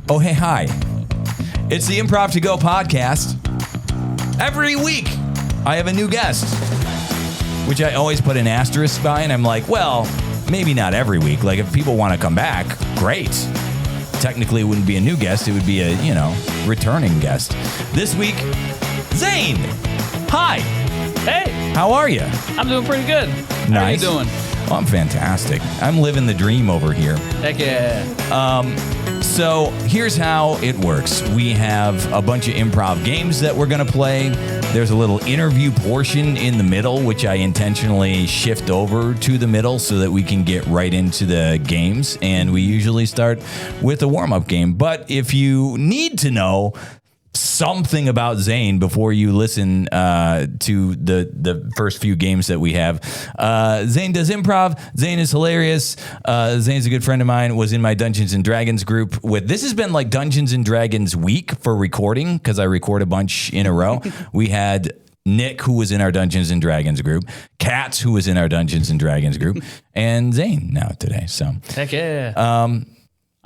Oh, hey, hi. It's the Improv to Go podcast. Every week, I have a new guest, which I always put an asterisk by, and I'm like, well, maybe not every week. Like, if people want to come back, great. Technically, it wouldn't be a new guest. It would be a, returning guest. This week, Zane. Hi. Hey. How are you? I'm doing pretty good. Nice. How are you doing? Well, I'm fantastic. I'm living the dream over here. Heck yeah. So here's how it works. We have a bunch of improv games that we're going to play. There's a little interview portion in the middle, which I intentionally shift over to the middle so that we can get right into the games. And we usually start with a warm-up game. But if you need to know something about Zane before you listen to the first few games that we have. Zane does improv. Zane is hilarious. Zane's a good friend of mine, was in my Dungeons and Dragons group. This has been like Dungeons and Dragons week for recording because I record a bunch in a row. We had Nick, who was in our Dungeons and Dragons group, Katz, who was in our Dungeons and Dragons group, and Zane now today. So heck yeah.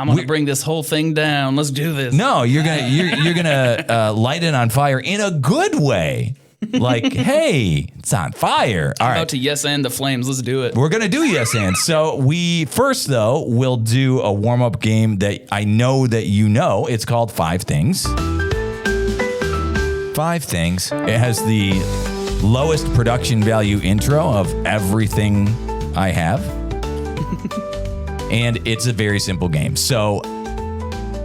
I'm gonna bring this whole thing down. Let's do this. No, you're gonna light it on fire in a good way. Like, hey, it's on fire. All right. About to yes and the flames. Let's do it. We're gonna do yes and. So we first though will do a warm up game that I know that you know. It's called 5 Things. 5 Things. It has the lowest production value intro of everything I have. And it's a very simple game. So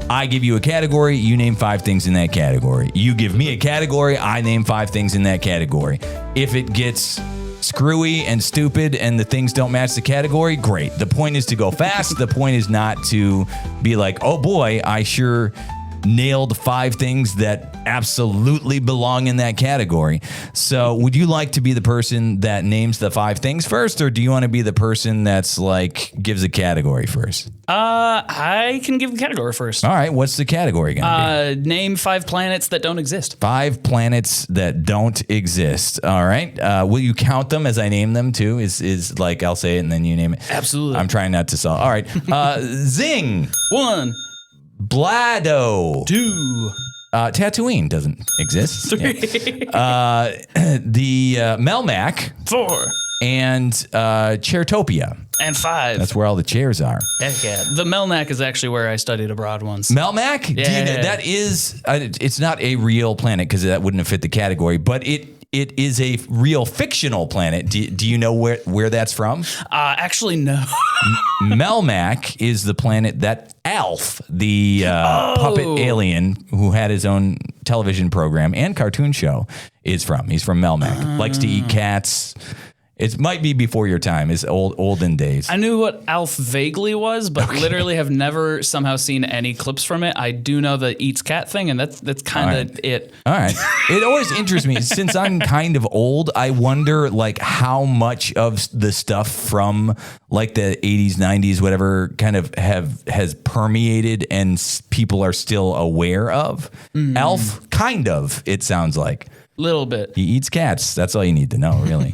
I give you a category, you name 5 things in that category. You give me a category, I name 5 things in that category. If it gets screwy and stupid and the things don't match the category, great. The point is to go fast. The point is not to be like, oh boy, I sure nailed 5 things that absolutely belong in that category. So would you like to be the person that names the 5 things first, or do you want to be the person that's like gives a category first? I can give the category first. All right, what's the category gonna be? Name 5 planets that don't exist. 5 planets that don't exist. All right. Will you count them as I name them too? Is like I'll say it and then you name it. Absolutely. I'm trying not to solve. All right. Zing. 1. Blado. 2. Tatooine doesn't exist. 3. The Melmac. 4. And Chairtopia. And 5. That's where all the chairs are. Heck yeah. The Melmac is actually where I studied abroad once. Melmac? Yeah. That is, it's not a real planet because that wouldn't have fit the category, but it is a real fictional planet. Do you know where that's from? Actually, no. Melmac is the planet that ALF, the puppet alien who had his own television program and cartoon show, is from. He's from Melmac. Likes to eat cats. It might be before your time. It's olden days. I knew what ALF vaguely was, but literally have never somehow seen any clips from it. I do know the eats cat thing, and that's kind of it. All right. It always interests me. Since I'm kind of old, I wonder like how much of the stuff from like the 80s, 90s, whatever kind of has permeated and people are still aware of. ALF, kind of, it sounds like. Little bit. He eats cats. That's all you need to know, really.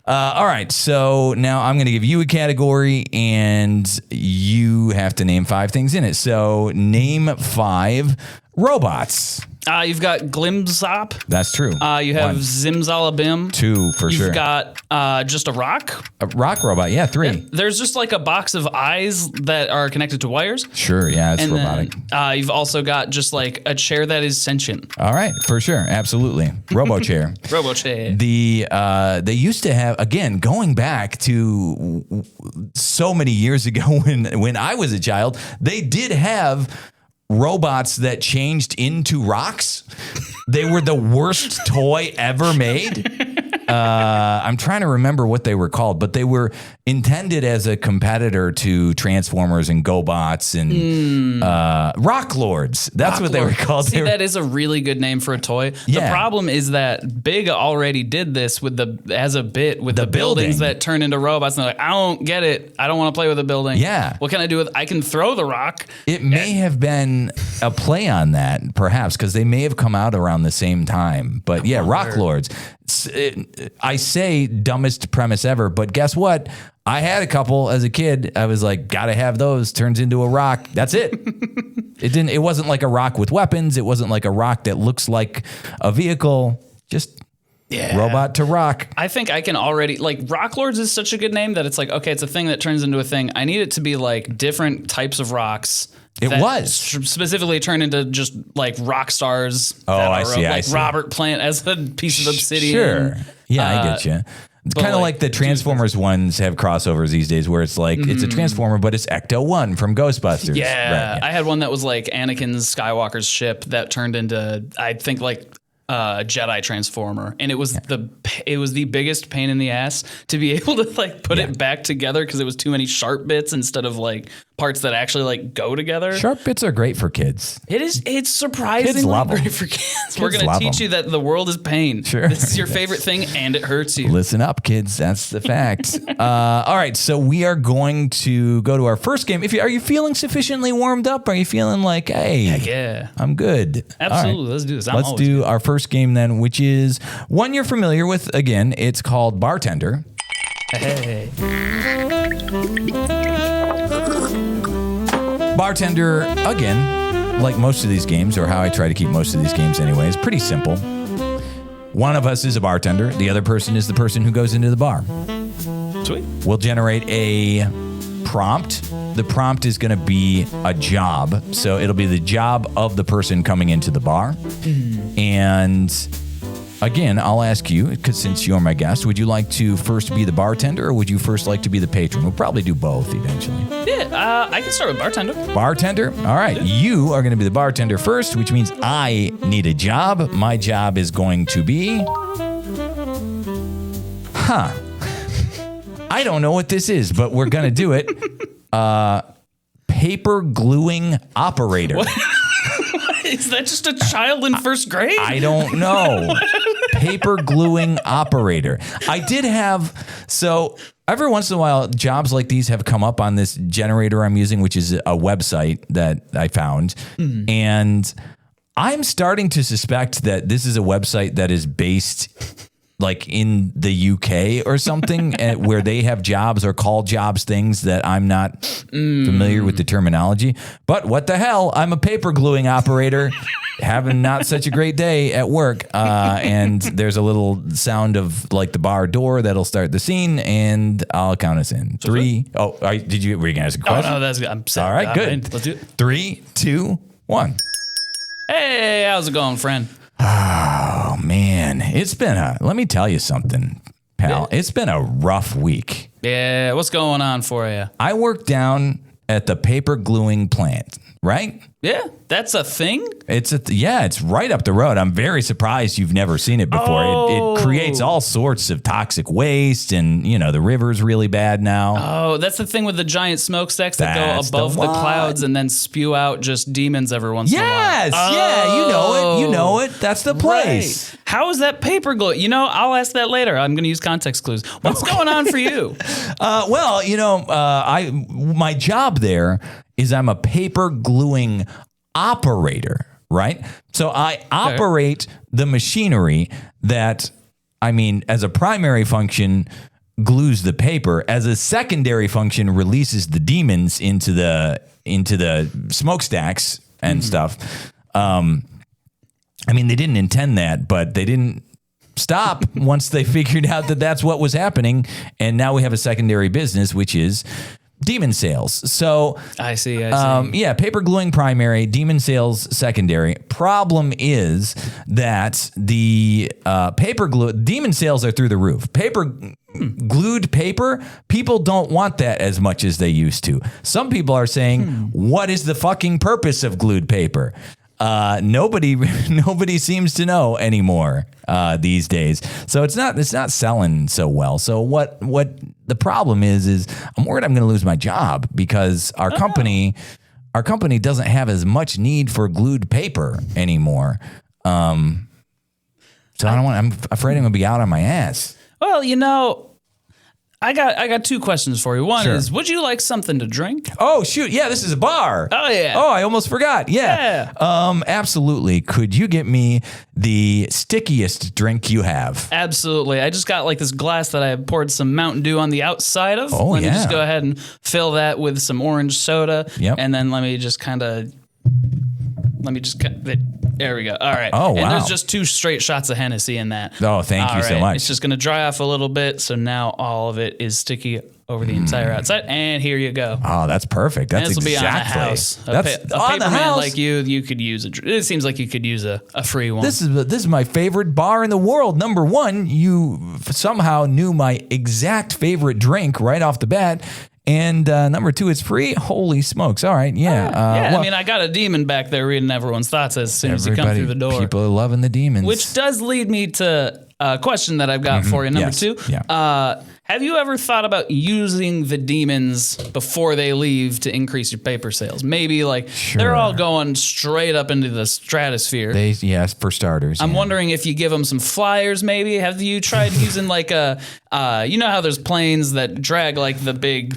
All right, so now I'm going to give you a category, and you have to name 5 things in it. So name 5 robots. You've got Glimzop. That's true. You have 1. Zimzalabim. 2, for sure. You've got just a rock. A rock robot, yeah, 3. Yeah, there's just like a box of eyes that are connected to wires. Sure, yeah, it's and robotic. Then, you've also got just like a chair that is sentient. All right, for sure, absolutely. Robo chair. Robo chair. They used to have, again, going back to so many years ago when I was a child, they did have robots that changed into rocks. They were the worst toy ever made. I'm trying to remember what they were called, but they were intended as a competitor to Transformers and GoBots and Rock Lords. That's what they were called. See, that is a really good name for a toy. The problem is that Big already did this with the buildings that turn into robots. And they're like, I don't get it. I don't want to play with a building. Yeah. What can I do with? I can throw the rock. It may have been a play on that, perhaps, because they may have come out around the same time. But yeah, Rock Lords. I say dumbest premise ever, but guess what? I had a couple as a kid. I was like, gotta have those. Turns into a rock. That's it. It wasn't like a rock with weapons. It wasn't like a rock that looks like a vehicle. Just robot to rock. I think I can already, like, Rock Lords is such a good name that it's like, okay, it's a thing that turns into a thing. I need it to be like different types of rocks. It was specifically turned into just like rock stars. Oh, I see. Like Robert Plant as a piece of obsidian. Sure. Yeah, I get you. It's kind of like the Transformers ones have crossovers these days where it's like, it's a Transformer, but it's Ecto-1 from Ghostbusters. Yeah. Right. I had one that was like Anakin Skywalker's ship that turned into, I think, like Jedi Transformer, and it was the biggest pain in the ass to be able to like put it back together because it was too many sharp bits instead of like parts that actually like go together. Sharp bits are great for kids. It's surprisingly great for kids. We're going to teach you that the world is pain. Sure. This is your favorite thing and it hurts you. Listen up, kids. That's the fact. All right, so we are going to go to our first game. Are you feeling sufficiently warmed up? Are you feeling like, hey, heck yeah, I'm good? Absolutely. Right. Let's do this. Let's do our first game then, which is one you're familiar with. Again, it's called Bartender. Hey. Bartender, again, like most of these games, or how I try to keep most of these games anyway, is pretty simple. One of us is a bartender. The other person is the person who goes into the bar. Sweet. We'll generate a prompt. The prompt is going to be a job. So it'll be the job of the person coming into the bar. And again, I'll ask you, because since you're my guest, would you like to first be the bartender or would you first like to be the patron? We'll probably do both eventually. Yeah, I can start with bartender. Bartender? All right. Yeah. You are going to be the bartender first, which means I need a job. My job is going to be... I don't know what this is, but we're going to do it. Paper gluing operator. What? Is that just a child in first grade? I don't know. Paper gluing operator. I did have, so every once in a while, jobs like these have come up on this generator I'm using, which is a website that I found. And I'm starting to suspect that this is a website that is based like in the UK or something, where they have jobs or call jobs things that I'm not familiar with the terminology. But what the hell? I'm a paper gluing operator having not such a great day at work. And there's a little sound of like the bar door that'll start the scene, and I'll count us in. 3. Oh, were you going to ask a question? Oh, no, that's good. I'm set. All right, good. Let's do it. 3, 2, 1. Hey, how's it going, friend? Oh, man. Let me tell you something, pal. Yeah. It's been a rough week. Yeah, what's going on for you? I work down at the paper gluing plant, right? Yeah, that's a thing? It's right up the road. I'm very surprised you've never seen it before. Oh. It creates all sorts of toxic waste, and, the river's really bad now. Oh, that's the thing with the giant smokestacks that go above the clouds and then spew out just demons every once in a while. Yes, yeah, you know it. That's the place. Right. How is that paper glue? I'll ask that later. I'm going to use context clues. What's going on for you? My job there is I'm a paper gluing operator, right? So I operate the machinery that, as a primary function, glues the paper. As a secondary function, releases the demons into the smokestacks and stuff. They didn't intend that, but they didn't stop once they figured out that that's what was happening. And now we have a secondary business, which is demon sales. So I see. Paper gluing primary, demon sales secondary. Problem is that the demon sales are through the roof. Glued paper, people don't want that as much as they used to. Some people are saying, what is the fucking purpose of glued paper? Nobody seems to know anymore these days. So it's not selling so well. So what the problem is I'm worried I'm going to lose my job because our company doesn't have as much need for glued paper anymore. So I'm afraid I'm going to be out on my ass. Well, I got two questions for you. One Sure. is, would you like something to drink? Oh, shoot. Yeah, this is a bar. Oh, yeah. Oh, I almost forgot. Yeah. Absolutely. Could you get me the stickiest drink you have? Absolutely. I just got like this glass that I poured some Mountain Dew on the outside of. Oh, Let me yeah. just go ahead and fill that with some orange soda. Yep. And then let me just there we go. All right. Oh, And wow. there's just 2 straight shots of Hennessy in that. Oh, thank you so much. It's just going to dry off a little bit. So now all of it is sticky over the entire outside. And here you go. Oh, that's perfect. That's This will be exactly. on a house. That's A on the paperman house. like you could use it seems like you could use a free one. This is my favorite bar in the world. Number one, you somehow knew my exact favorite drink right off the bat. And number 2, it's free. Holy smokes. All right. Yeah. Yeah, I mean, I got a demon back there reading everyone's thoughts as soon as you come through the door. People are loving the demons. Which does lead me to a question that I've got for you. Number Yes. 2. Yeah. Have you ever thought about using the demons before they leave to increase your paper sales? Maybe like they're all going straight up into the stratosphere. Yes, for starters. I'm wondering if you give them some flyers, maybe. Have you tried using like you know how there's planes that drag like the big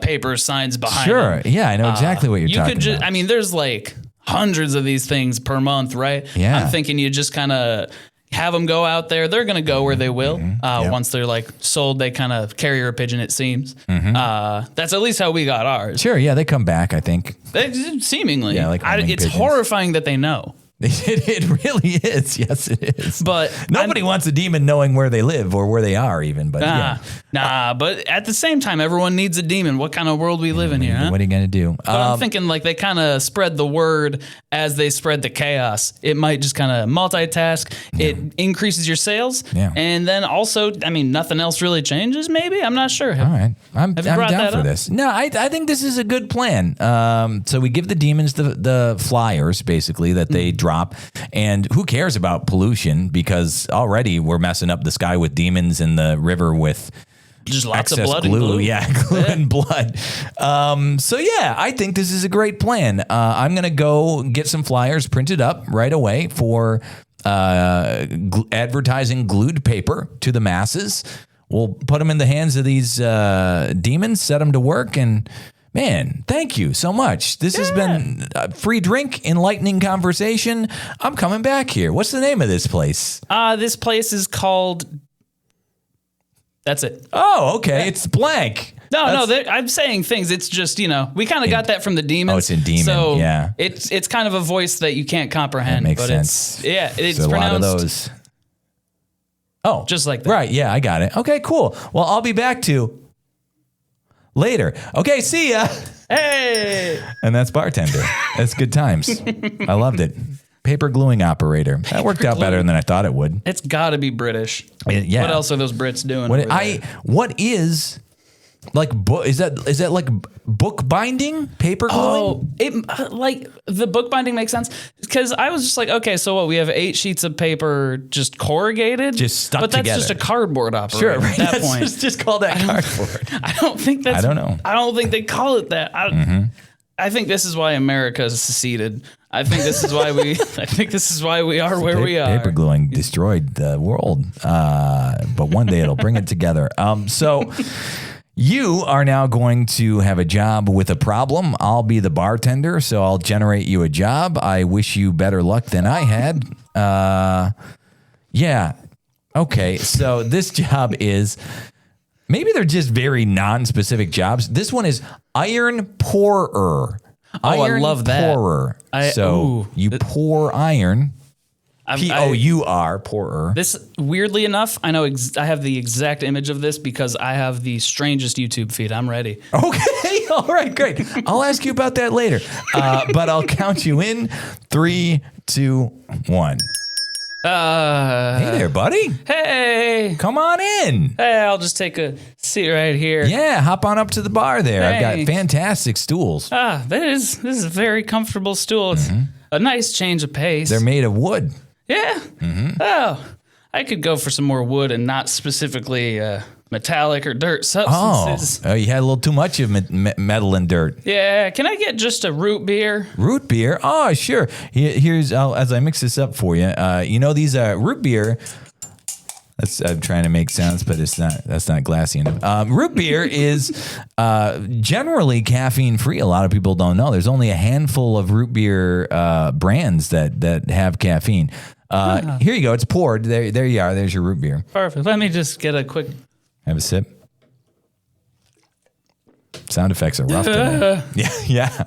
paper signs behind them? Sure. Yeah, I know exactly what you're talking about. I mean, there's like hundreds of these things per month, right? Yeah. I'm thinking you just kind of have them go out there. They're going to go where they will. Once they're like sold, they kind of carrier pigeon, it seems. That's at least how we got ours. Sure. Yeah, they come back, I think. Seemingly. Yeah, like homing it's pigeons. horrifying that they know. It really is. Yes, it is. But nobody wants a demon knowing where they live or where they are, even. But yeah. But at the same time, everyone needs a demon. What kind of world we live in here, huh? What are you gonna do? But I'm thinking like they kind of spread the word as they spread the chaos. It might just kind of multitask. Yeah. It increases your sales. Yeah. And then also, I mean, nothing else really changes, maybe? I'm not sure. All right. I'm brought down that for up? this. No, I think this is a good plan. So we give the demons the flyers, basically, that they drop. And who cares about pollution? Because already we're messing up the sky with demons and the river with just lots of excess blood glue. and glue. Yeah, glue and blood. So yeah, I think this is a great plan. I'm going to go get some flyers printed up right away for advertising glued paper to the masses. We'll put them in the hands of these demons, set them to work, and man, thank you so much. This has been a free drink, enlightening conversation. I'm coming back here. What's the name of this place? This place is called... That's it. Oh, okay. It's blank. No, I'm saying things. It's just, we kind of got that from the demons. Oh, it's in demon, so yeah. It's kind of a voice that you can't comprehend. That makes but sense. It's a lot of pronounced those. Oh, just like that. Right. Yeah, I got it. Okay, cool. Well, I'll be back to later. Okay, see ya. Hey. And that's bartender. That's good times. I loved it. Paper gluing operator. That worked out better than I thought it would. It's got to be British. Yeah. What else are those Brits doing? What is like is that like book binding? Paper gluing? Oh, like the book binding makes sense because I was just like, okay, so what? We have 8 sheets of paper just corrugated, just stuck but that's together. just a cardboard operator. Sure, right. At that point, just call that cardboard. I don't think that's. I don't know. I don't think they call it that. I think this is why America is seceded. I think this is why we. I think this is why we are where we are. Paper gluing destroyed the world, but one day it'll bring it together. So you are now going to have a job with a problem. I'll be the bartender, so I'll generate you a job. I wish you better luck than I had. Yeah. Okay. So this job is. Maybe they're just very non-specific jobs. This one is iron pourer. I love that. Pourer. You pour iron. P-O-U-R, pourer. This, weirdly enough, I know I have the exact image of this because I have the strangest YouTube feed. I'm ready. Okay. All right, great. I'll ask you about that later. But I'll count you in 3, 2, 1. Hey there, buddy. Hey. Come on in. Hey, I'll just take a seat right here. Yeah, hop on up to the bar there. I've got fantastic stools. This is a very comfortable stool. It's a nice change of pace. They're made of wood. Yeah. Oh, I could go for some more wood and not specifically metallic or dirt substances. Oh, you had a little too much of metal and dirt. Yeah. Can I get just a root beer? Root beer? Oh, sure. Here's as I mix this up for you. These root beer. I'm trying to make sounds, but that's not glassy enough. Root beer is generally caffeine free. A lot of people don't know. There's only a handful of root beer brands that have caffeine. Here you go. It's poured. There you are. There's your root beer. Perfect. Let me just get a quick. Have a sip. Sound effects are rough today. Yeah.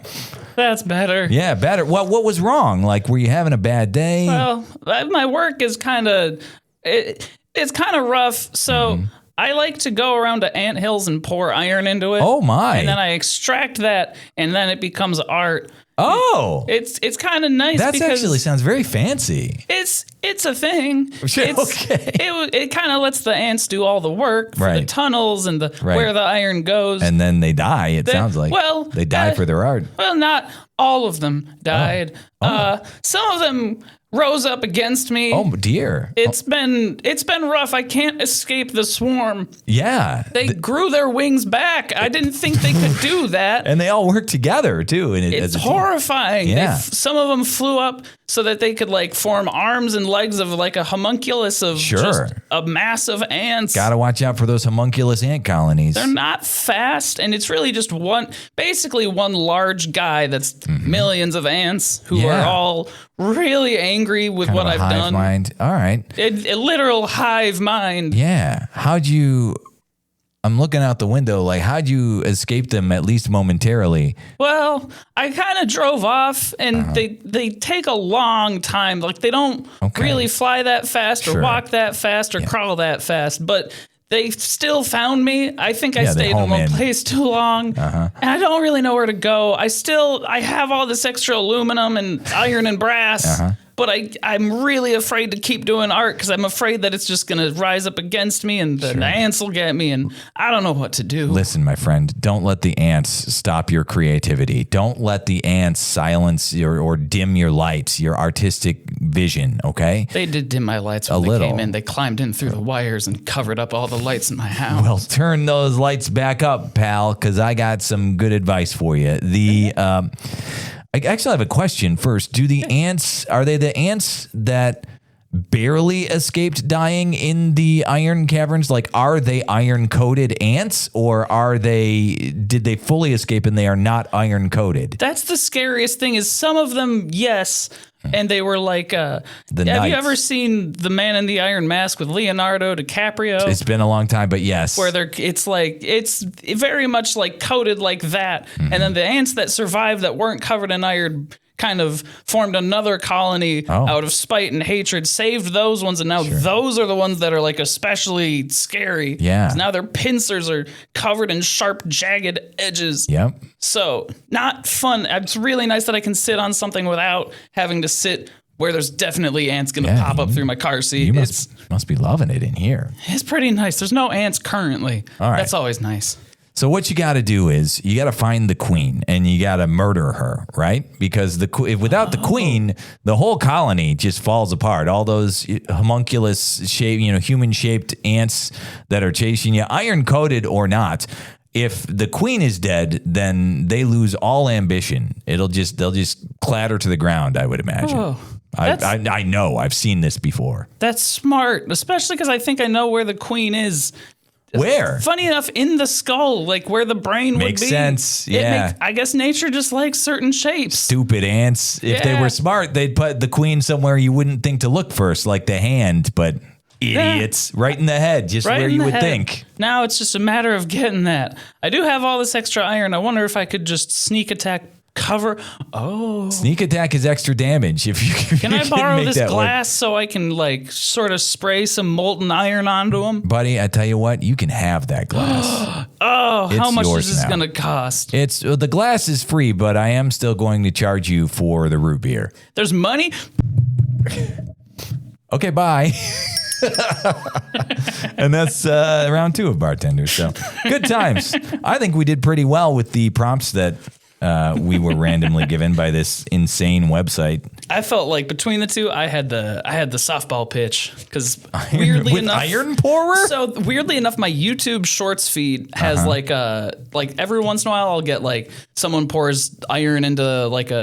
That's better. Yeah, better. What was wrong? Like, were you having a bad day? Well, my work is kind of it's kind of rough. So I like to go around to anthills and pour iron into it. Oh my! And then I extract that, and then it becomes art. Oh, it's kind of nice. That because actually sounds very fancy. It's a thing. Okay. It kind of lets the ants do all the work for the tunnels and where the iron goes. And then they die. It sounds like they die for their art. Well, not all of them died. Some of them rose up against me. Oh dear. It's been rough. I can't escape the swarm. Yeah. They grew their wings back. I didn't think they could do that. And they all work together too. And it's horrifying. Yeah. Some of them flew up so that they could like form arms and legs of like a homunculus of just a mass of ants. Gotta watch out for those homunculus ant colonies. They're not fast, and it's really just basically one large guy that's millions of ants who are all really angry with what I've done. Mind. All right. A literal hive mind. Yeah. I'm looking out the window. Like, how'd you escape them at least momentarily? Well, I kind of drove off, and they take a long time. Like, they don't really fly that fast or walk that fast or crawl that fast, but they still found me. I think I stayed in one place too long, and I don't really know where to go. I have all this extra aluminum and iron and brass, but I'm really afraid to keep doing art because I'm afraid that it's just going to rise up against me and the ants will get me, and I don't know what to do. Listen, my friend, don't let the ants stop your creativity. Don't let the ants silence or dim your lights, your artistic vision, okay? They did dim my lights when they came in. They climbed in through the wires and covered up all the lights in my house. Well, turn those lights back up, pal, because I got some good advice for you. I actually have a question first. Are they the ants that barely escaped dying in the iron caverns? Like, are they iron-coated ants, or did they fully escape and they are not iron-coated? That's the scariest thing is some of them, yes, and they were like, have you ever seen The Man in the Iron Mask with Leonardo DiCaprio? It's been a long time, but yes. Where it's very much like coated like that. And then the ants that survived that weren't covered in iron kind of formed another colony out of spite and hatred, saved those ones, and now those are the ones that are like especially scary. Yeah. Now their pincers are covered in sharp, jagged edges. Yep. So not fun. It's really nice that I can sit on something without having to sit where there's definitely ants going to pop up through my car seat. You must be loving it in here. It's pretty nice. There's no ants currently. All right. That's always nice. So what you got to do is you got to find the queen and you got to murder her, right? Because without the queen, the whole colony just falls apart. All those homunculus shaped, human shaped ants that are chasing you, iron coated or not. If the queen is dead, then they lose all ambition. They'll just clatter to the ground, I would imagine. Oh, I know. I've seen this before. That's smart, especially because I think I know where the queen is. Where? Funny enough, in the skull, like where the brain would be. Makes sense. Yeah. I guess nature just likes certain shapes. Stupid ants. If they were smart, they'd put the queen somewhere you wouldn't think to look first, like the hand, but idiots. Right in the head, just where you would think. Now it's just a matter of getting that. I do have all this extra iron. I wonder if I could just sneak attack cover. Oh. Sneak attack is extra damage. Can I borrow this glass so I can like sort of spray some molten iron onto them? Buddy, I tell you what, you can have that glass. How much is this going to cost? The glass is free, but I am still going to charge you for the root beer. There's money? Okay, bye. And that's round 2 of bartenders. So good times. I think we did pretty well with the prompts that we were randomly given by this insane website. I felt like between the two, I had the softball pitch because weirdly enough, iron pourer. So weirdly enough, my YouTube Shorts feed has like every once in a while I'll get like someone pours iron into like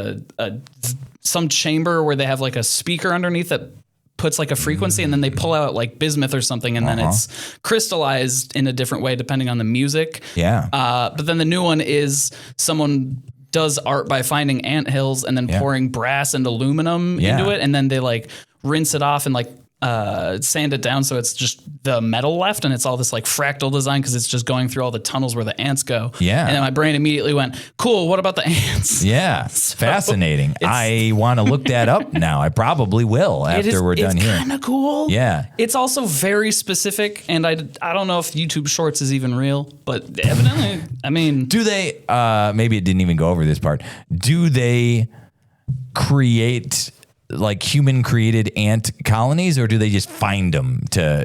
some chamber where they have like a speaker underneath that puts like a frequency and then they pull out like bismuth or something and then it's crystallized in a different way depending on the music. Yeah. But then the new one is someone does art by finding anthills and then pouring brass and aluminum into it, and then they like rinse it off and like sand it down so it's just the metal left, and it's all this like fractal design because it's just going through all the tunnels where the ants go. Yeah. And then my brain immediately went, cool, what about the ants? Yeah. Fascinating. I want to look that up now. I probably will after we're done here. It's kind of cool. Yeah. It's also very specific, and I don't know if YouTube Shorts is even real, but evidently, I mean. Do they, maybe it didn't even go over this part, do they create like human created ant colonies, or do they just find them to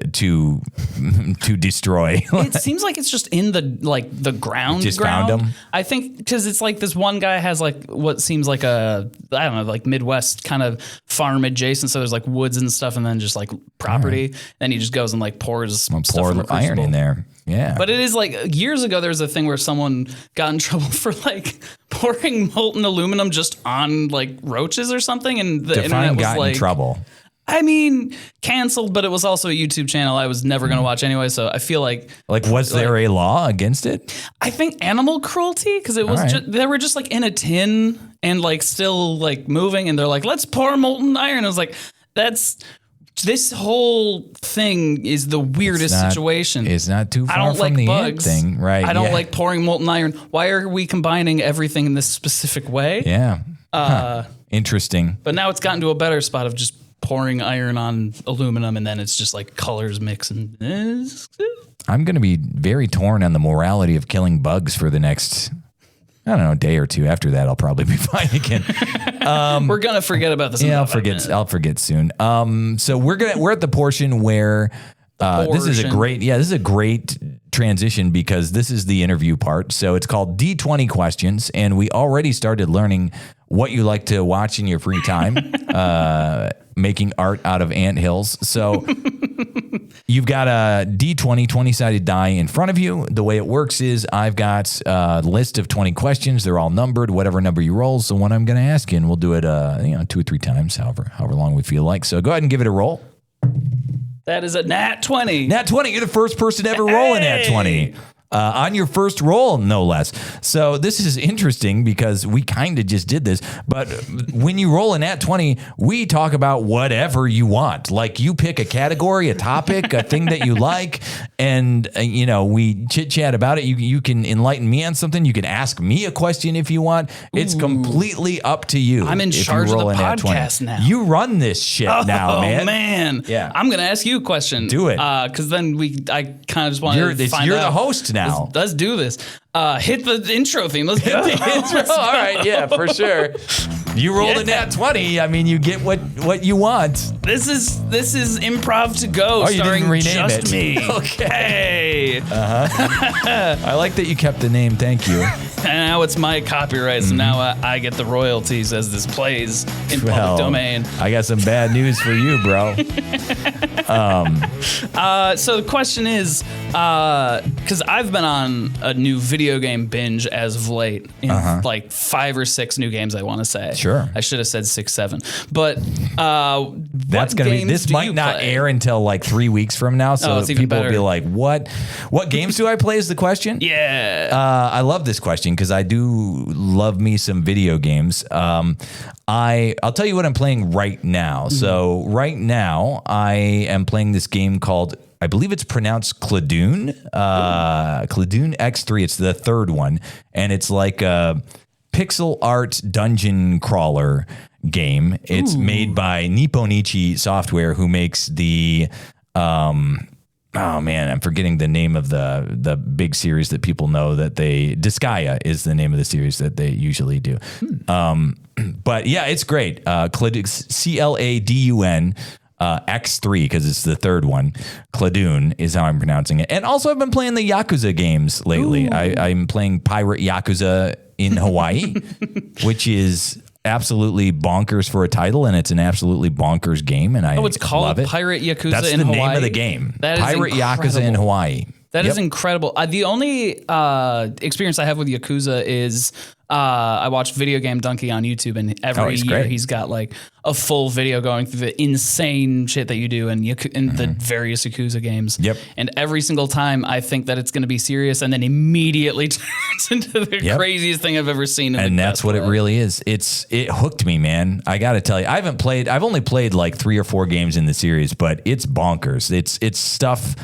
destroy? It seems like it's just in the ground. Just found them? I think because it's like this one guy has like what seems like I don't know, like Midwest kind of farm adjacent. So there's like woods and stuff, and then just like property. Right. Then he just goes and like pours stuff from a iron in there. Yeah. But it is like years ago, there was a thing where someone got in trouble for like pouring molten aluminum just on like roaches or something. And the internet was like, in trouble. I mean, canceled, but it was also a YouTube channel I was never going to watch anyway. So I feel like was there a law against it? I think animal cruelty, because it was they were just like in a tin and like still like moving. And they're like, let's pour molten iron. I was like, this whole thing is the weirdest situation. It's not too far from the ant thing, right? I don't like pouring molten iron. Why are we combining everything in this specific way? Yeah. Interesting. But now it's gotten to a better spot of just pouring iron on aluminum, and then it's just like colors mix. And I'm going to be very torn on the morality of killing bugs for the next, I don't know, day or two. After that, I'll probably be fine again. We're gonna forget about this. Yeah, I'll forget soon. So we're at the portion where this is a great transition because this is the interview part. So it's called D20 questions, and we already started learning what you like to watch in your free time, making art out of anthills. So you've got a D20 20-sided die in front of you. The way it works is I've got a list of 20 questions. They're all numbered, whatever number you roll. So what I'm going to ask you, and we'll do it 2 or 3 times, however long we feel like. So go ahead and give it a roll. That is a nat 20. Nat 20. You're the first person to ever roll a nat 20. On your first roll, no less. So this is interesting because we kind of just did this. But when you roll a nat 20, we talk about whatever you want. Like you pick a category, a topic, a thing that you like, and we chit chat about it. You can enlighten me on something. You can ask me a question if you want. It's completely up to you. I'm in charge of the podcast now. You run this shit now, man. Oh man, yeah. I'm gonna ask you a question. Do it, because then I kind of just want to find out. You're the host now. Let's do this. Hit the intro theme. Let's hit the intro. All right, yeah, for sure. You rolled a nat 20. I mean, you get what you want. This is Improv to Go, starring just me. Okay. I like that you kept the name. Thank you. And now it's my copyright, so now I get the royalties as this plays in public domain. I got some bad news for you, bro. So the question is, because I've been on a new video game binge as of late, in like 5 or 6 new games, I want to say. Sure. I should have said 6, 7. But that's going to be, this might not air until like 3 weeks from now. So people will be like, what games do I play is the question? Yeah. I love this question because I do love me some video games. I'll tell you what I'm playing right now. So right now I am playing this game called, I believe it's pronounced Cladoon. Cladoon X3. It's the third one. And it's like a pixel art dungeon crawler game. It's made by Nipponichi Software, who makes the oh man, I'm forgetting the name of the big series that people know that Disgaea is the name of the series that they usually do. But yeah, it's great. Cladun X3, because it's the third one. Cladoon is how I'm pronouncing it. And also I've been playing the Yakuza games lately. I'm playing Pirate Yakuza in Hawaii, which is absolutely bonkers for a title, and it's an absolutely bonkers game, and I it's called love it. Pirate Yakuza That's in Hawaii. That's the name of the game. That is Pirate incredible. Yakuza in Hawaii. That is incredible. The only experience I have with Yakuza is I watched Video Game Donkey on YouTube, and every year great. he's got like a full video going through the insane shit that you do in the various Yakuza games. Yep. And every single time I think that it's going to be serious, and then immediately turns into the craziest thing I've ever seen. And that's what it really is. It hooked me, man. I got to tell you, I've only played like 3 or 4 games in the series, but it's bonkers. It's stuff.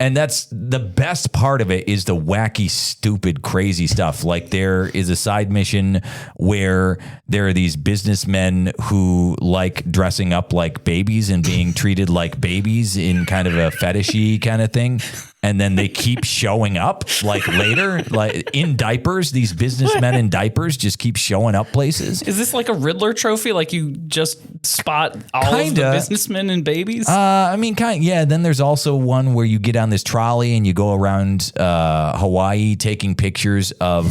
And that's the best part of it is the wacky, stupid, crazy stuff. Like there is a side mission where there are these businessmen who like dressing up like babies and being treated like babies in kind of a fetishy kind of thing. And then they keep showing up like later, like in diapers. These businessmen in diapers just keep showing up places. Is this like a Riddler trophy? Like you just spot all of the businessmen and babies? I mean, yeah. Then there's also one where you get on this trolley and you go around Hawaii taking pictures of,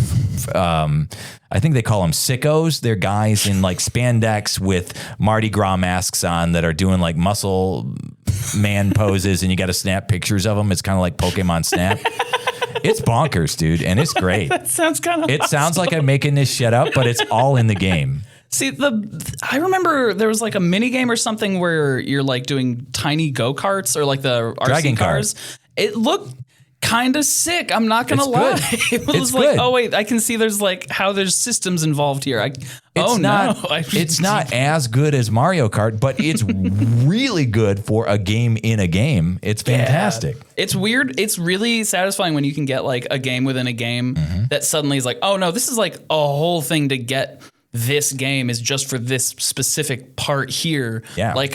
I think they call them sickos. They're guys in like spandex with Mardi Gras masks on that are doing like muscle man poses, and you got to snap pictures of them. It's kind of like Pokemon Snap. It's bonkers, dude, and it's great. That sounds kind of. It sounds like I'm making this shit up, but it's all in the game. See, I remember there was like a mini game or something where you're like doing tiny go-karts or like the RC Dragon cars. It looked kind of sick. I'm not going to lie. It was It's like, good. oh wait, I can see there's like how there's systems involved here. It's not as good as Mario Kart, but it's really good for a game in a game. It's fantastic. Yeah. It's weird. It's really satisfying when you can get like a game within a game that suddenly is like, oh no, this is like a whole thing to get. This game is just for this specific part here. Yeah. Like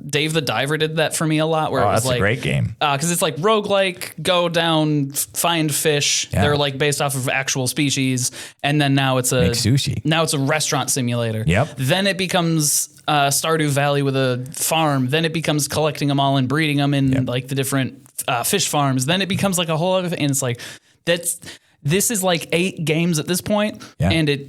Dave the Diver did that for me a lot. Where it was that's like a great game. Because it's like roguelike, go down, find fish. Yeah. They're like based off of actual species. And then now it's Make sushi. Now it's a restaurant simulator. Yep. Then it becomes Stardew Valley with a farm. Then it becomes collecting them all and breeding them in like the different fish farms. Then it becomes like a whole other thing. And it's like, this is like 8 games at this point, and it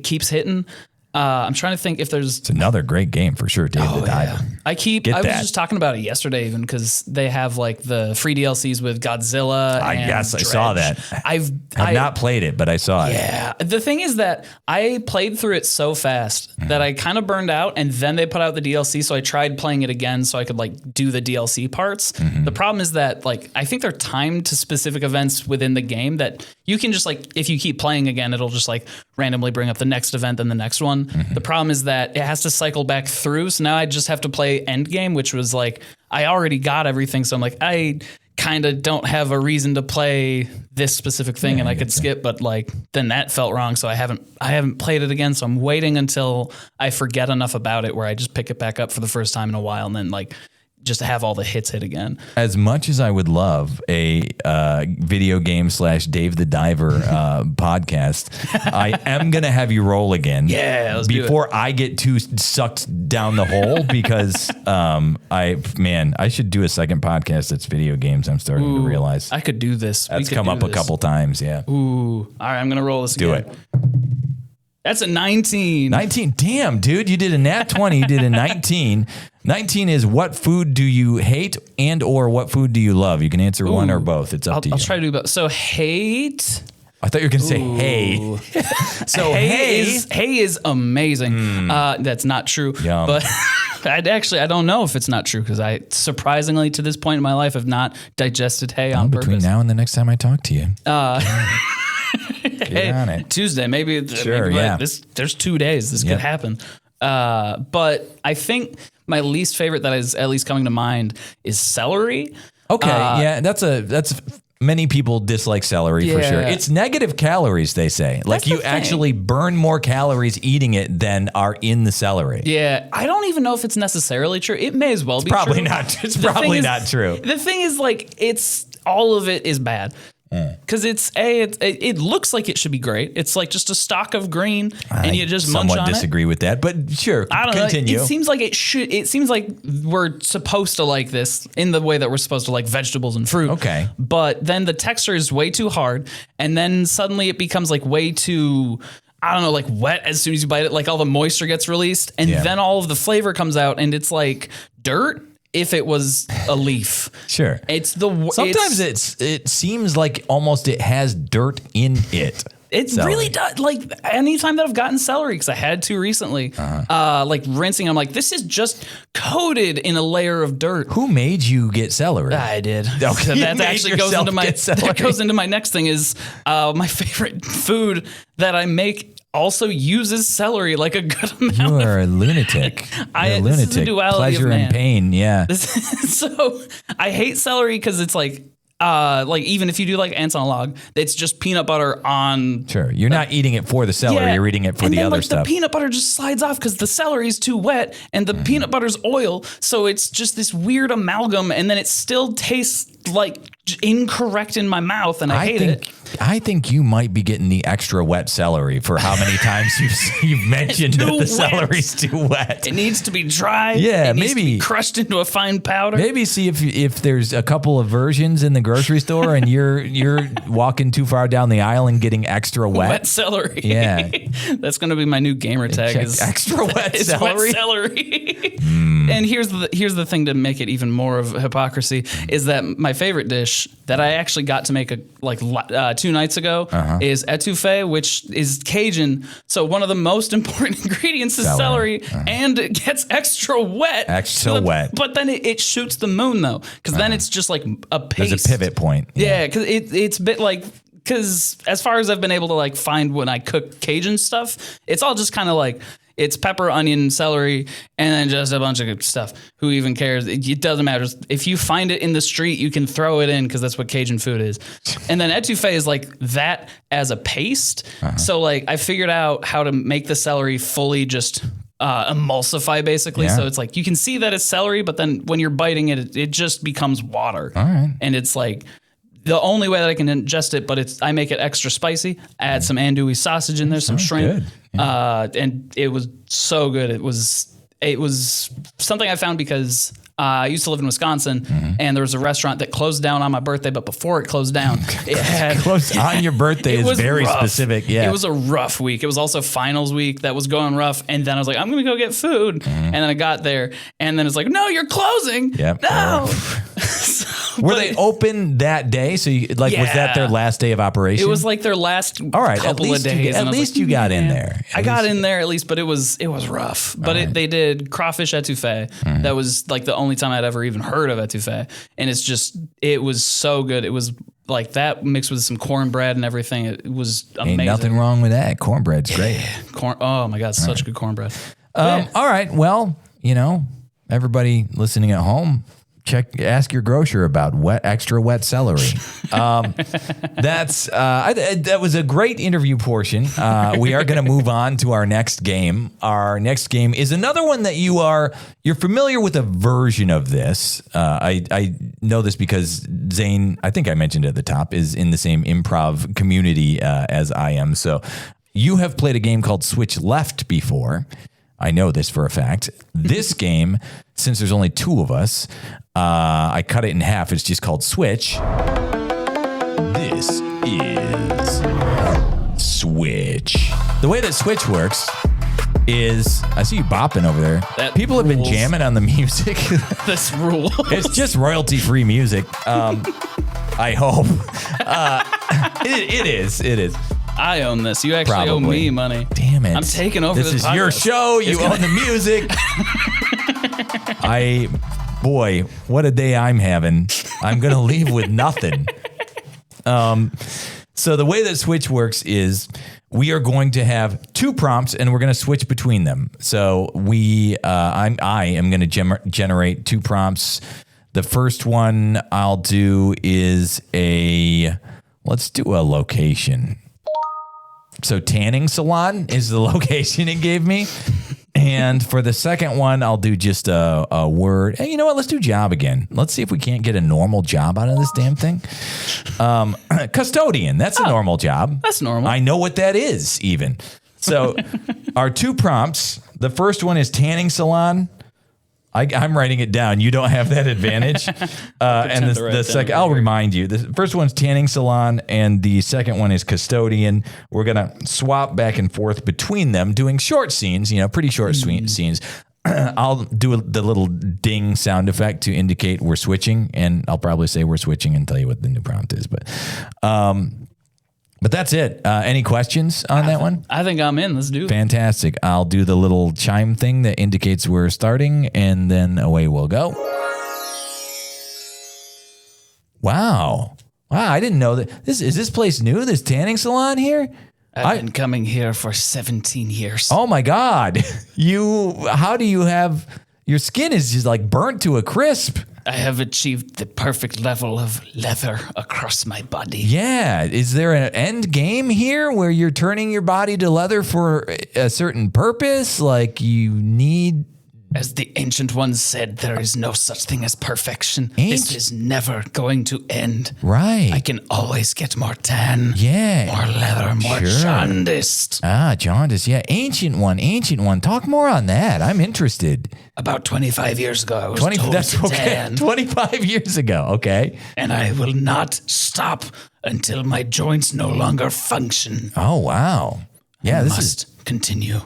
keeps hitting. I'm trying to think if there's... It's another great game for sure, Dave the Diver. I was just talking about it yesterday even because they have like the free DLCs with Godzilla and Yes, Dredge. I saw that. I've not played it, but I saw it. Yeah. The thing is that I played through it so fast that I kind of burned out, and then they put out the DLC, so I tried playing it again so I could like do the DLC parts. The problem is that like I think they're timed to specific events within the game that you can just like, if you keep playing again, it'll just like randomly bring up the next event and the next one. The problem is that it has to cycle back through. So now I just have to play Endgame, which was like, I already got everything. So I'm like, I kind of don't have a reason to play this specific thing, and I could skip, but like then that felt wrong. So I haven't played it again. So I'm waiting until I forget enough about it where I just pick it back up for the first time in a while, and then like just to have all the hits hit again. As much as I would love a video game / Dave the Diver podcast, I am going to have you roll again. Yeah, let's before I get too sucked down the hole, because I should do a second podcast that's video games. I'm starting to realize. I could do this. That's come up a couple times. Yeah. Ooh. All right, I'm going to roll this again. Do it. That's a 19. 19. Damn, dude. You did a nat 20. You did a 19. 19 is what food do you hate and or what food do you love? You can answer one or both. It's up to you. I'll try to do both. So hate. I thought you were going to say hey. So hay is amazing. That's not true. Yum. But I don't know if it's not true because I surprisingly to this point in my life have not digested hay on purpose. Between now and the next time I talk to you. Get on it. Tuesday, maybe. Sure, there's 2 days. This could happen. But I think my least favorite that is at least coming to mind is celery. Okay, that's many people dislike celery for sure. It's negative calories, they say. Like you actually burn more calories eating it than are in the celery. Yeah, I don't even know if it's necessarily true. It may as well be probably true. It's probably not true. The thing is, like, all of it is bad. Because it looks like it should be great. It's like just a stalk of green, and you just munch on it. Somewhat disagree with that, but sure, I don't continue. know. It seems like it should. It seems like we're supposed to like this in the way that we're supposed to like vegetables and fruit. Okay, but then the texture is way too hard, and then suddenly it becomes like way too. I don't know, like wet as soon as you bite it. Like all the moisture gets released, and then all of the flavor comes out, and it's like dirt. if it was a leaf. Sure. Sometimes it seems like almost it has dirt in it. It really does. Like anytime that I've gotten celery, because I had to recently, like rinsing, I'm like, this is just coated in a layer of dirt. Who made you get celery? I did. Okay. So that actually goes into my next thing is my favorite food that I make also uses celery like a good amount. You are a lunatic. This is the duality Pleasure of man. and pain. Yeah. So I hate celery because it's like even if you do like ants on a log, it's just peanut butter on. Sure. You're not eating it for the celery. You're eating it for the other stuff. The peanut butter just slides off because the celery is too wet and the peanut butter's oil. So it's just this weird amalgam. And then it still tastes like incorrect in my mouth. And I hate it. I think you might be getting the extra wet celery for how many times you've mentioned that the celery's too wet. It needs to be dry. Yeah, it needs maybe to be crushed into a fine powder. Maybe see if there's a couple of versions in the grocery store and you're walking too far down the aisle and getting extra wet celery. Yeah, that's going to be my new gamer tag. Is extra wet celery. Wet celery. And here's the thing to make it even more of a hypocrisy is that my favorite dish that I actually got to make 2 nights ago is etouffee, which is Cajun. So one of the most important ingredients is celery, and it gets extra wet. Wet. But then it shoots the moon though, because then it's just like a paste. There's a pivot point. Yeah, because it's a bit like. Because as far as I've been able to like find when I cook Cajun stuff, it's all just kind of like it's pepper, onion, celery, and then just a bunch of good stuff. Who even cares? It doesn't matter. If you find it in the street, you can throw it in because that's what Cajun food is. And then etouffee is like that as a paste. So like I figured out how to make the celery fully just emulsify basically. Yeah. So it's like you can see that it's celery, but then when you're biting it, it just becomes water. All right. And it's like the only way that I can ingest it, but I make it extra spicy. I add some andouille sausage in there, some shrimp, and it was so good. It was something I found because I used to live in Wisconsin, and there was a restaurant that closed down on my birthday. But before it closed down, it had close on your birthday is very rough. Specific. Yeah, it was a rough week. It was also finals week that was going rough, and then I was like, I'm gonna go get food, and then I got there, and then it's like, no, you're closing. Yep. No. Were they open that day? So was that their last day of operation? It was like their last couple of days. At least you got in there. I got in there at least, but it was rough. But they did crawfish etouffee. That was like the only time I'd ever even heard of etouffee. And it was so good. It was like that mixed with some cornbread and everything. It was amazing. Ain't nothing wrong with that. Cornbread's great. Oh my God, such good cornbread. All right. Well, everybody listening at home, ask your grocer about extra wet celery. That was a great interview portion. We are going to move on to our next game. Our next game is another one that you're familiar with a version of this. I know this because Zane, I think I mentioned at the top, is in the same improv community as I am. So you have played a game called Switch Left before. I know this for a fact. This game, since there's only 2 of us, I cut it in half. It's just called Switch. This is Switch. The way that Switch works is, I see you bopping over there. People have been jamming on the music. This rule. It's just royalty-free music. I hope. It is. I own this. You actually owe me money. Damn it. I'm taking over this. This is your show. You own the music. Boy, what a day I'm having. I'm going to leave with nothing. So the way that Switch works is we are going to have 2 prompts and we're going to switch between them. So I am going to generate 2 prompts. The first one I'll do is let's do a location. So tanning salon is the location it gave me. And for the second one, I'll do just a word. Hey, you know what? Let's do job again. Let's see if we can't get a normal job out of this damn thing. Custodian. That's a normal job. That's normal. I know what that is even. So our 2 prompts. The first one is tanning salon. I'm writing it down. You don't have that advantage. And the second, I'll remind you. The first one's tanning salon, and the second one is custodian. We're gonna swap back and forth between them, doing short scenes. Pretty short scenes. I'll do the little ding sound effect to indicate we're switching, and I'll probably say we're switching and tell you what the new prompt is. But that's it. Any questions on that one? I think I'm in. Let's do it. Fantastic. I'll do the little chime thing that indicates we're starting, and then away we'll go. Wow. I didn't know that. Is this place new? This tanning salon here? I've been coming here for 17 years. Oh my God. How do you have, your skin is just like burnt to a crisp. I have achieved the perfect level of leather across my body. Yeah. Is there an end game here where you're turning your body to leather for a certain purpose? Like you need... As the ancient ones said, there is no such thing as perfection. This is never going to end. Right. I can always get more tan. Yeah. More leather, more jaundiced. Jaundice. Yeah. Ancient one. Talk more on that. I'm interested. About 25 years ago, I was told to tan. 25 years ago. Okay. And I will not stop until my joints no longer function. Oh, wow. Yeah, this must continue.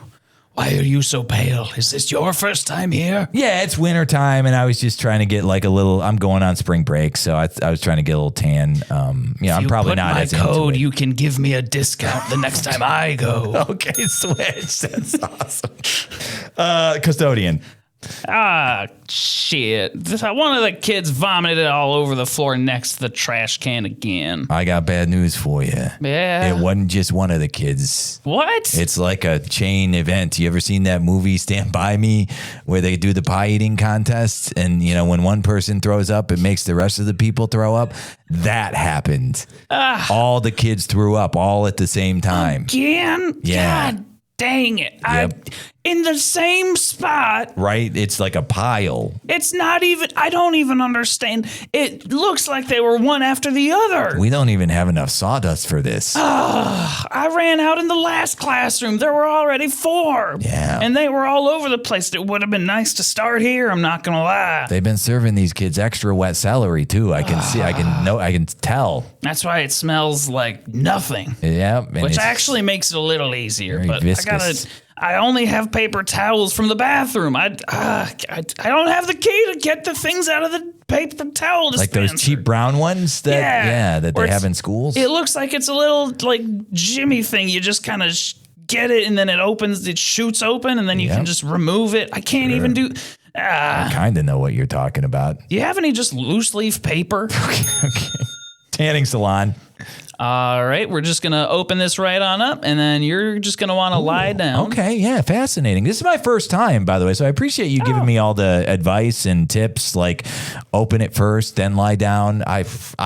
Why are you so pale? Is this your first time here? Yeah, it's winter time, and I was just trying to get like a little. I'm going on spring break, so I was trying to get a little tan. I'm probably not as into it. If you put my code, you can give me a discount the next time I go. Okay, switch. That's awesome. Custodian. Shit. One of the kids vomited all over the floor next to the trash can again. I got bad news for you. Yeah. It wasn't just one of the kids. What? It's like a chain event. You ever seen that movie Stand By Me where they do the pie eating contest and, when one person throws up, it makes the rest of the people throw up? That happened. All the kids threw up all at the same time. Again? Yeah. God dang it. Yep. In the same spot. Right? It's like a pile. It's not even, I don't even understand. It looks like they were one after the other. We don't even have enough sawdust for this. I ran out in the last classroom. There were already 4. Yeah. And they were all over the place. It would have been nice to start here, I'm not going to lie. They've been serving these kids extra wet celery too. I can see, I can tell. That's why it smells like nothing. Yeah. Which actually makes it a little easier. Very But viscous. I only have paper towels from the bathroom. I don't have the key to get the things out of the paper towel dispenser. Like those cheap brown ones that they have in schools. It looks like it's a little like Jimmy thing. You just kind of get it and then it shoots open and then you can just remove it. I can't even do. I kind of know what you're talking about. Do you have any just loose leaf paper? Okay. Tanning salon. All right, we're just going to open this right on up, and then you're just going to want to lie down. Okay, yeah, fascinating. This is my first time, by the way, so I appreciate you giving me all the advice and tips, like open it first, then lie down. I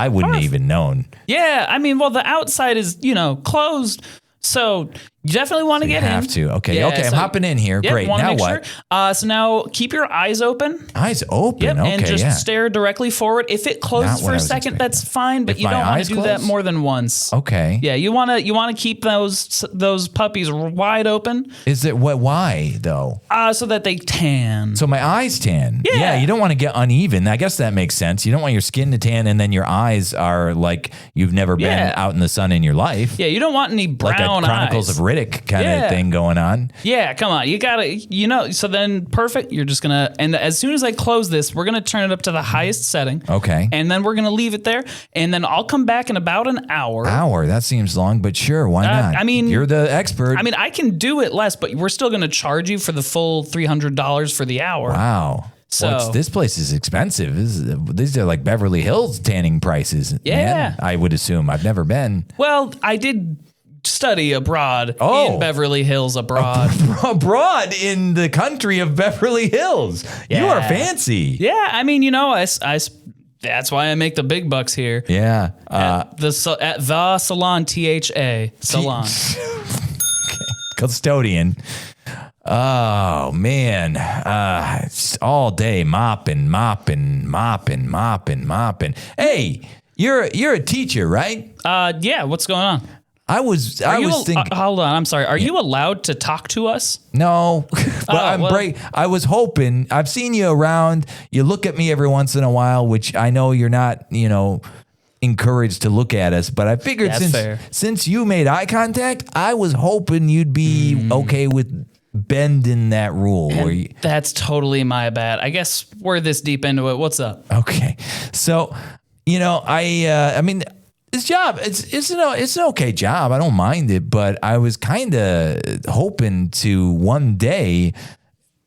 wouldn't have even known. Yeah, I mean, well, the outside is, closed, so you definitely want to get in. You have to. Okay, I'm hopping in here. Yep, Great. Now what? Sure. So now keep your eyes open. Eyes open. Yep, okay, and just stare directly forward. If it closes for a second, that's fine, but you don't want to do that more than once. Okay. Yeah, you want to keep those puppies wide open. Is it why though? So that they tan. So my eyes tan. Yeah. You don't want to get uneven. I guess that makes sense. You don't want your skin to tan and then your eyes are like you've never been out in the sun in your life. Yeah, you don't want any brown eyes. Like a Chronicles of Riddick kind of thing going on. Yeah, come on. You gotta, so then perfect. You're just gonna, and as soon as I close this, we're gonna turn it up to the highest setting. Okay. And then we're gonna leave it there. And then I'll come back in about an hour. That seems long, but sure, why not? I mean, you're the expert. I mean, I can do it less, but we're still gonna charge you for the full $300 for the hour. Wow. So this place is expensive. These are like Beverly Hills tanning prices. Yeah. Man, I would assume. I've never been. Well, I did study abroad in Beverly Hills abroad in the country of Beverly Hills. Yeah. You are fancy. Yeah, I mean, that's why I make the big bucks here. Yeah. At the salon, THA salon. Okay. Custodian. Oh man, just all day mopping. Hey, you're a teacher, right? Yeah. What's going on? I was thinking. Hold on, I'm sorry. Are you allowed to talk to us? No, but I was hoping. I've seen you around. You look at me every once in a while, which I know you're not, encouraged to look at us. But I figured since you made eye contact, I was hoping you'd be okay with bending that rule. Where you, That's totally my bad. I guess we're this deep into it. What's up? okay. So, I mean, this job, it's an okay job. I don't mind it, but I was kind of hoping to one day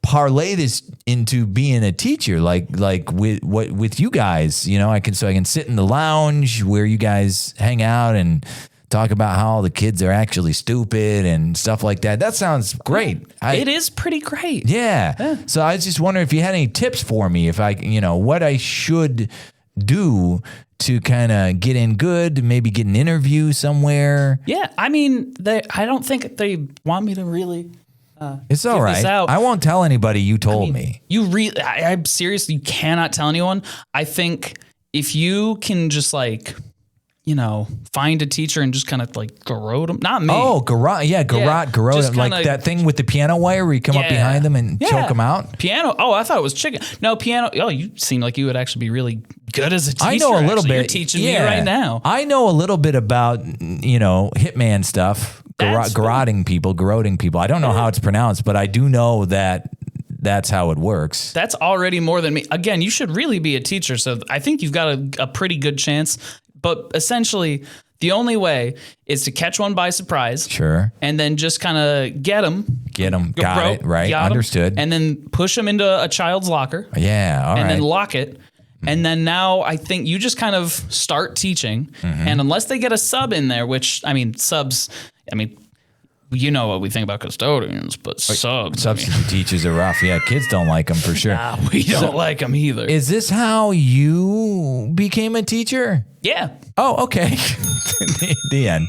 parlay this into being a teacher, like with you guys. I can sit in the lounge where you guys hang out and talk about how all the kids are actually stupid and stuff like that. That sounds great. It is pretty great. Yeah. So I was just wondering if you had any tips for me, if I, what I should do to kind of get in good, maybe get an interview somewhere. Yeah. I mean, I don't think they want me to really. It's all right. I won't tell anybody you told me. I'm seriously, you cannot tell anyone. I think if you can just find a teacher and just kind of garrote them. Not me. Oh, garrote them. Like that thing with the piano wire where you come up behind them and choke them out? Piano. Oh, I thought it was chicken. No, piano. Oh, you seem like you would actually be really good as a teacher. I know a little bit. You're teaching me right now. I know a little bit about, hitman stuff, garroting people. I don't know how it's pronounced, but I do know that that's how it works. That's already more than me. Again, you should really be a teacher. So I think you've got a pretty good chance. But essentially, the only way is to catch one by surprise. Sure. And then just kind of get them. Got it. Right. Understood. And then push them into a child's locker. Yeah. All right. And then lock it. And then now I think you just kind of start teaching. Mm-hmm. And unless they get a sub in there, which, subs, you know what we think about custodians, but subs. Substitute teachers are rough. Yeah, kids don't like them for sure. Nah, we don't like them either. Is this how you became a teacher? Yeah. Oh, okay. The end.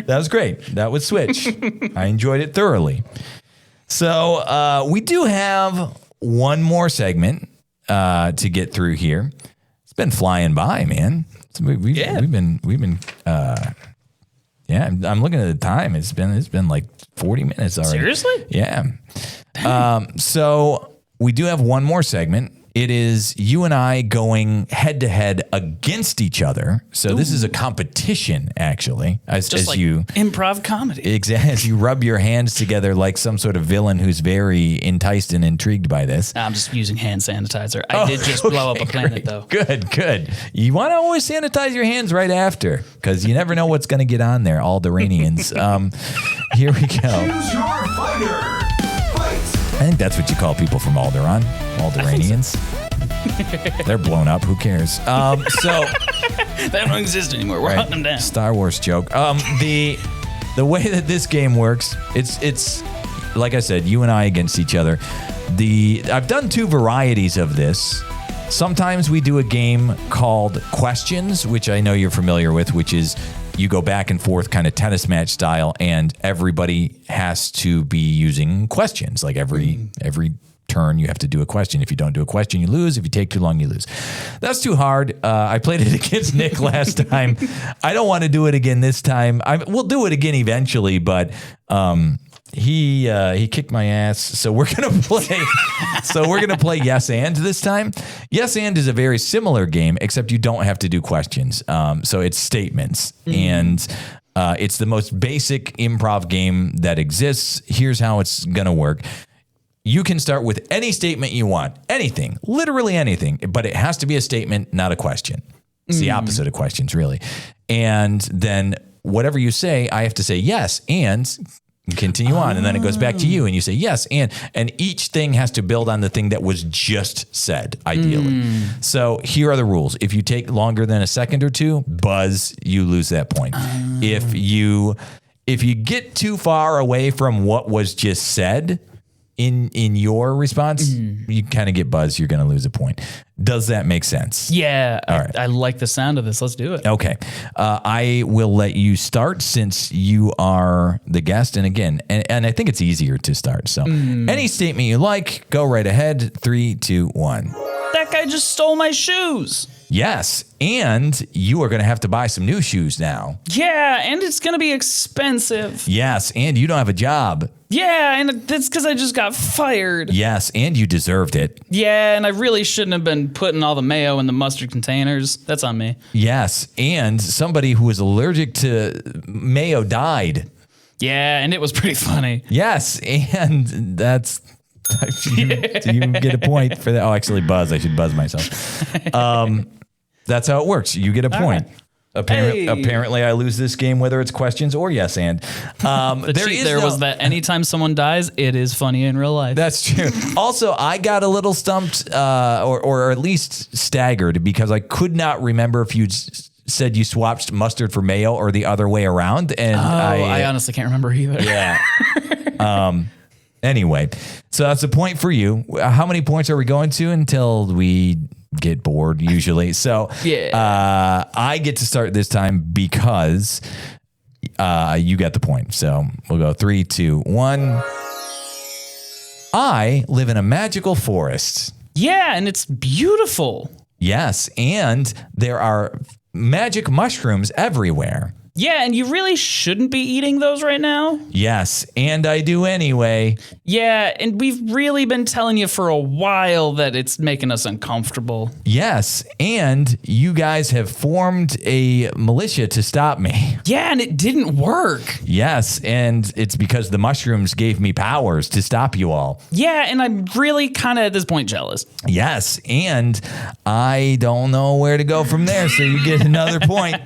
That was great. That was Switch. I enjoyed it thoroughly. So we do have one more segment to get through here. It's been flying by, man. We've been. Yeah, I'm looking at the time. It's been like 40 minutes already. Seriously? Yeah. So we do have one more segment. It is you and I going head to head against each other. So this is a competition, actually. As you improv comedy. Exactly. As you rub your hands together like some sort of villain who's very enticed and intrigued by this. I'm just using hand sanitizer. I did just blow up a planet, though. Good. You want to always sanitize your hands right after because you never know what's going to get on there. Alderanians. Here we go. Choose your fighter. I think that's what you call people from Alderaan. Alderanians. They're blown up. Who cares? So they don't exist anymore. We're hunting them down. Star Wars joke. The way that this game works, it's like I said, you and I against each other. I've done two varieties of this. Sometimes we do a game called Questions, which I know you're familiar with, which is you go back and forth kind of tennis match style, and everybody has to be using questions. Like every turn you have to do a question. If you don't do a question, you lose. If you take too long, you lose. That's too hard. I played it against Nick last time. I don't want to do it again this time. We'll do it again eventually, but he kicked my ass. So we're gonna play Yes and this time. Yes and is a very similar game, except you don't have to do questions. So it's statements, and it's the most basic improv game that exists. Here's how it's gonna work. You can start with any statement you want, anything, literally anything, but it has to be a statement, not a question. It's the opposite of questions, really. And then whatever you say, I have to say yes and continue on. And then it goes back to you and you say yes and each thing has to build on the thing that was just said, ideally. So here are the rules. If you take longer than a second or two, buzz, you lose that point. If you get too far away from what was just said, in your response, you kind of get buzzed. You're going to lose a point. Does that make sense? Yeah. All right. I like the sound of this. Let's do it. Okay. I will let you start since you are the guest. And again, and I think it's easier to start. So any statement you like, go right ahead. 3, 2, 1. That guy just stole my shoes. Yes. And you are going to have to buy some new shoes now. Yeah. And it's going to be expensive. Yes. And you don't have a job. Yeah. And that's because I just got fired. Yes. And you deserved it. Yeah. And I really shouldn't have been putting all the mayo in the mustard containers. That's on me. Yes. And somebody who was allergic to mayo died. Yeah. and it was pretty funny. Yes, and that's you get a point for that. Oh, actually, Buzz. I should buzz myself. That's how it works. You get a point. Right. Apparently, I lose this game whether it's questions or yes and. There was that anytime someone dies, it is funny in real life. That's true. Also, I got a little stumped or at least staggered because I could not remember if you said you swapped mustard for mayo or the other way around. And I honestly can't remember either. Yeah. Anyway, so that's a point for you. How many points are we going to until we get bored usually? So I get to start this time because you got the point. So we'll go 3, 2, 1. I live in a magical forest. Yeah, and it's beautiful. Yes, and there are magic mushrooms everywhere. Yeah, and you really shouldn't be eating those right now. Yes, and I do anyway. Yeah, and we've really been telling you for a while that it's making us uncomfortable. Yes, and you guys have formed a militia to stop me. Yeah, and it didn't work. Yes, and it's because the mushrooms gave me powers to stop you all. Yeah, and I'm really kind of at this point jealous. Yes, and I don't know where to go from there, so you get another point.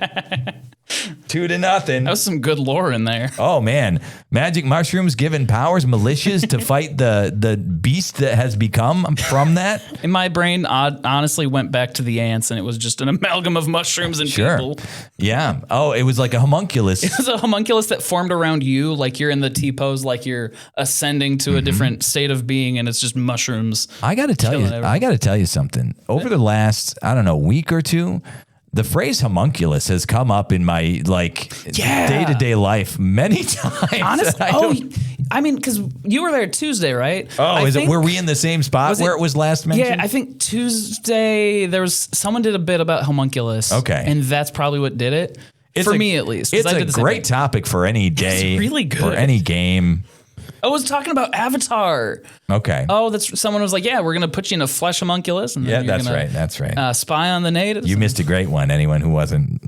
2-0. That was some good lore in there. Oh man, magic mushrooms given powers militias to fight the beast that has become from that. In my brain, honestly went back to the ants, and it was just an amalgam of mushrooms and people. Yeah. Oh, it was like a homunculus. It was a homunculus that formed around you, like you're in the T-pose, like you're ascending to a different state of being, and it's just mushrooms. I got to tell you something. Over the last, I don't know, week or two, the phrase homunculus has come up in my day-to-day life many times. Honestly, I mean, because you were there Tuesday, right? Oh, were we in the same spot where it was last mentioned? Yeah, I think Tuesday someone did a bit about homunculus. Okay. And that's probably what did it. For me, at least. It's a great topic for any day. It's really good. For any game. I was talking about Avatar. Okay. Oh, someone was like, yeah, we're going to put you in a flesh homunculus. And then that's right. That's right. Spy on the natives. You missed a great one. Anyone who wasn't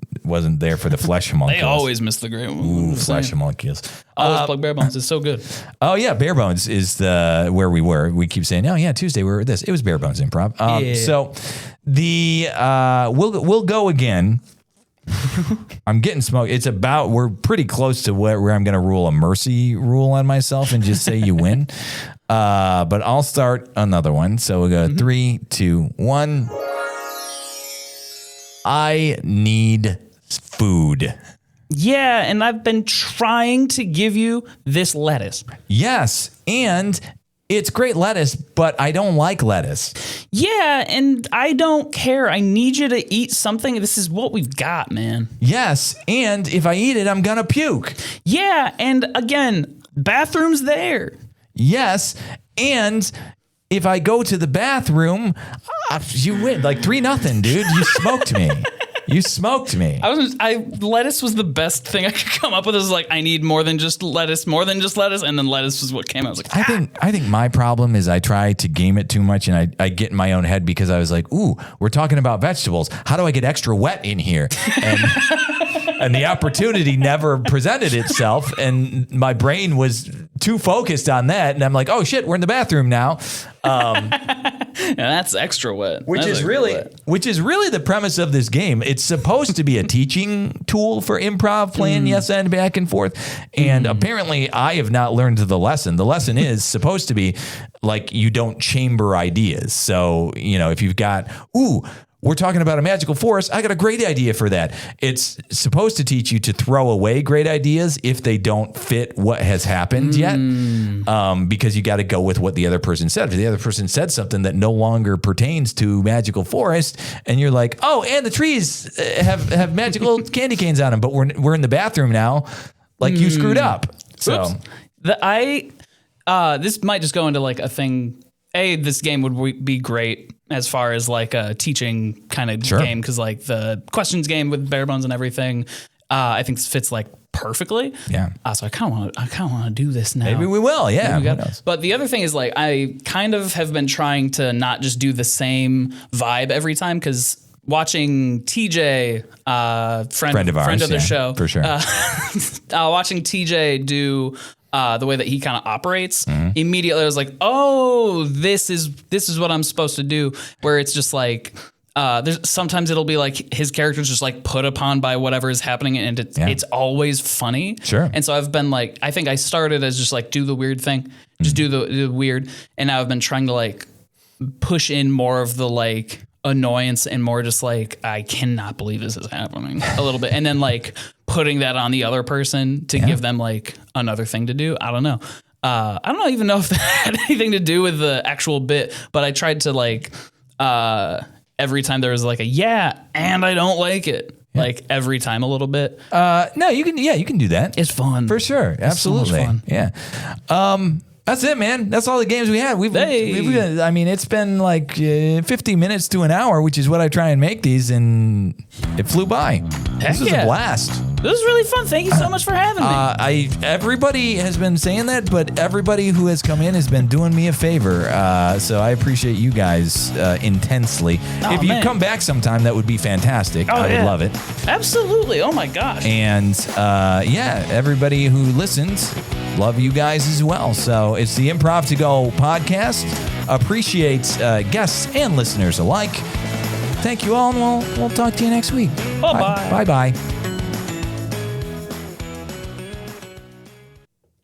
there for the flesh homunculus. They always miss the great one. Ooh, flesh homunculus. Always plug Bare Bones. It's so good. Oh, yeah. Bare Bones is where we were. We keep saying, oh, yeah, Tuesday we were at this. It was Bare Bones Improv. So we'll go again. I'm getting smoked. We're pretty close to where I'm going to rule a mercy rule on myself and just say you win. But I'll start another one. So we'll go 3, 2, 1. I need food. Yeah, and I've been trying to give you this lettuce. Yes, and it's great lettuce, but I don't like lettuce. Yeah, and I don't care. I need you to eat something. This is what we've got, man. Yes, and if I eat it, I'm going to puke. Yeah, and again, bathroom's there. Yes, and if I go to the bathroom, you win. Like 3-0, dude. You smoked me. You smoked me. Lettuce was the best thing I could come up with. It was like, I need more than just lettuce, and then lettuce was what came out. I was like, I think my problem is I try to game it too much, and I get in my own head because I was like, ooh, we're talking about vegetables. How do I get extra wet in here? And the opportunity never presented itself, and my brain was too focused on that, and I'm like, oh shit, we're in the bathroom now. And that's extra wet. Which is really the premise of this game. It's supposed to be a teaching tool for improv, playing yes and back and forth. And apparently I have not learned the lesson. The lesson is supposed to be like you don't chamber ideas. So, if you've got, we're talking about a magical forest. I got a great idea for that. It's supposed to teach you to throw away great ideas if they don't fit what has happened yet, because you got to go with what the other person said. If the other person said something that no longer pertains to magical forest, and you're like, oh, and the trees have magical candy canes on them, but we're in the bathroom now, like you screwed up. So this might just go into like a thing. This game would be great as far as like a teaching kind of game, because like the questions game with Bare Bones and everything, I think fits like perfectly. Yeah. So I kind of want to do this now. Maybe we will. Yeah. But the other thing is like I kind of have been trying to not just do the same vibe every time, because watching TJ, friend of ours, the show, for sure. Watching TJ do the way that he kind of operates, immediately I was like, oh, this is what I'm supposed to do. Where it's just like, there's sometimes it'll be like his character's just like put upon by whatever is happening, and it's always funny. Sure. And so I've been like, I think I started as just like do the weird thing, just do the weird, and now I've been trying to like push in more of the like annoyance and more just like, I cannot believe this is happening a little bit, and then like putting that on the other person to give them like another thing to do. I don't know. I don't even know if that had anything to do with the actual bit, but I tried to like every time there was like and I don't like it. Like every time a little bit. No, you can do that. It's fun. For sure. Absolutely. So much fun. Yeah. That's it, man. That's all the games we had. I mean, it's been like 50 minutes to an hour, which is what I try and make these, and it flew by. This was a blast. This was really fun. Thank you so much for having me. Everybody has been saying that, but everybody who has come in has been doing me a favor. So I appreciate you guys intensely. If you come back sometime, that would be fantastic. I would love it. Absolutely. Oh my gosh. And everybody who listens, love you guys as well. So it's the Improv to Go podcast. Appreciate guests and listeners alike. Thank you all, and we'll talk to you next week. Bye-bye. Bye-bye.